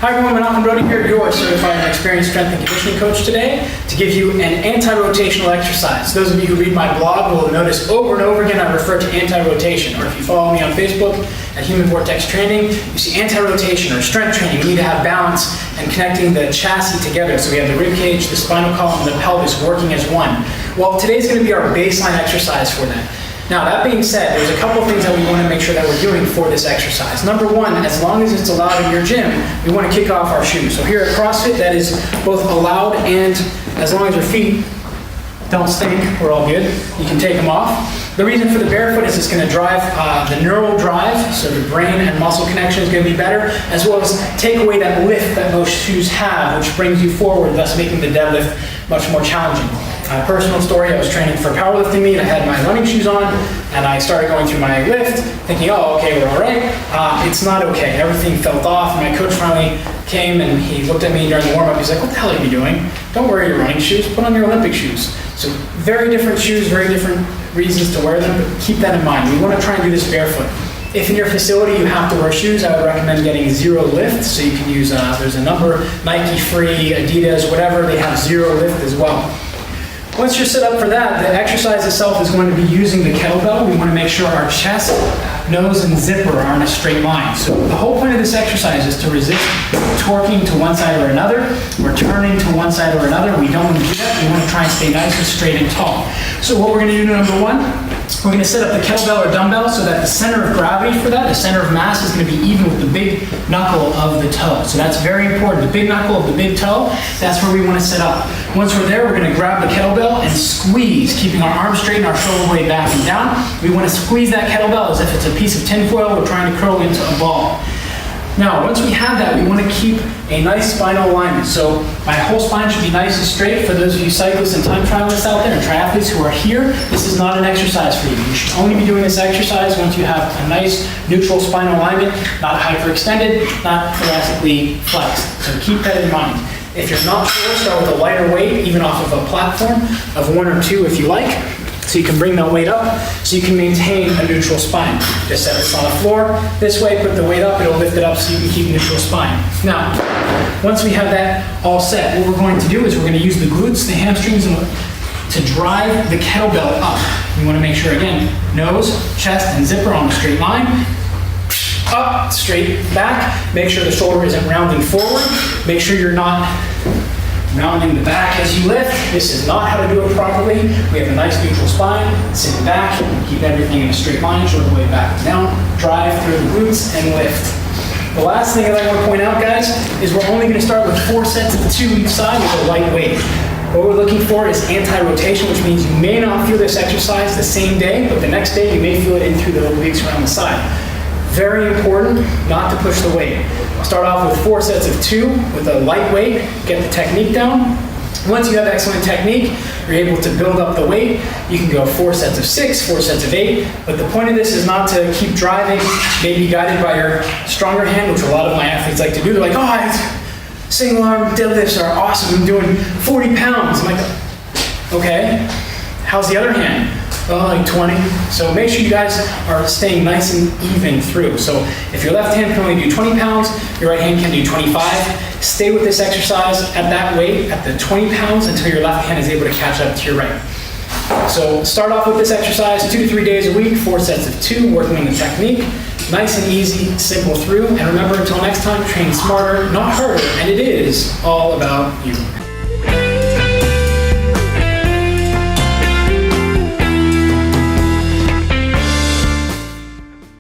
Hi everyone, Menachem Brodie here, your certified and experienced strength and conditioning coach today to give you an anti-rotational exercise. Those of you who read my blog will notice over and over again I refer to anti-rotation, or if you follow me on Facebook at Human Vortex Training, you see anti-rotation or strength training. We need to have balance and connecting the chassis together. So we have the rib cage, the spinal column, and the pelvis working as one. Well, today's going to be our baseline exercise for that. Now, that being said, there's a couple of things that we want to make sure that we're doing for this exercise. Number one, as long as it's allowed in your gym, we want to kick off our shoes. So here at CrossFit, that is both allowed and as long as your feet don't stink, we're all good. You can take them off. The reason for the barefoot is it's going to drive the neural drive, so the brain and muscle connection is going to be better, as well as take away that lift that most shoes have, which brings you forward, thus making the deadlift much more challenging. Personal story, I was training for powerlifting meet, I had my running shoes on, and I started going through my lift, thinking, oh, okay, we're all right. It's not okay. Everything felt off. My coach finally came and he looked at me during the warm-up. He's like, what the hell are you doing? Don't wear your running shoes, put on your Olympic shoes. So very different shoes, very different reasons to wear them, but keep that in mind. We want to try and do this barefoot. If in your facility you have to wear shoes, I would recommend getting zero lift, so you can use, there's a number, Nike Free, Adidas, whatever, they have zero lift as well. Once you're set up for that, the exercise itself is going to be using the kettlebell. We want to make sure our chest, nose, and zipper are in a straight line. So the whole point of this exercise is to resist torquing to one side or another, or turning to one side or another. We don't want to do that. We want to try and stay nice and straight and tall. So what we're going to do, number one, we're going to set up the kettlebell or dumbbell so that the center of gravity for that, the center of mass, is going to be even with the big knuckle of the toe. So that's very important. The big knuckle of the big toe, that's where we want to set up. Once we're there, we're going to grab the kettlebell and squeeze, keeping our arms straight and our shoulder blade back and down. We want to squeeze that kettlebell as if it's a piece of tinfoil we're trying to curl into a ball. Now, once we have that, we want to keep a nice spinal alignment. So my whole spine should be nice and straight. For those of you cyclists and time trialists out there and triathletes who are here, this is not an exercise for you. You should only be doing this exercise once you have a nice neutral spinal alignment, not hyperextended, not thoracically flexed. So keep that in mind. If you're not sure, start with a lighter weight, even off of a platform of 1 or 2 if you like. So you can bring that weight up so you can maintain a neutral spine. Just set this on the floor this way, put the weight up, it'll lift it up so you can keep neutral spine. Now, once we have that all set, what we're going to do is we're going to use the glutes, the hamstrings, to drive the kettlebell up. We want to make sure, again, nose, chest, and zipper on a straight line. Up, straight back. Make sure the shoulder isn't rounding forward. Make sure you're not rounding the back as you lift. This is not how to do it properly. We have a nice neutral spine, sit back, keep everything in a straight line, shoulder blade back and down, drive through the glutes and lift. The last thing that I want to point out, guys, is we're only going to start with 4 sets of 2 each side with a light weight. What we're looking for is anti-rotation, which means you may not feel this exercise the same day, but the next day you may feel it in through the obliques around the side. Very important not to push the weight. I'll start off with 4 sets of 2 with a light weight, get the technique down. Once you have excellent technique, you're able to build up the weight. You can go 4 sets of 6, 4 sets of 8, but the point of this is not to keep driving, maybe guided by your stronger hand, which a lot of my athletes like to do. They're like, oh, single arm deadlifts are awesome, I'm doing 40 pounds. I'm like, okay, how's the other hand? Oh, like 20. So make sure you guys are staying nice and even through. So if your left hand can only do 20 pounds, your right hand can do 25. Stay with this exercise at that weight, at the 20 pounds, until your left hand is able to catch up to your right. So start off with this exercise 2 to 3 days a week, 4 sets of 2, working on the technique. Nice and easy, simple through. And remember, until next time, train smarter, not harder. And it is all about you.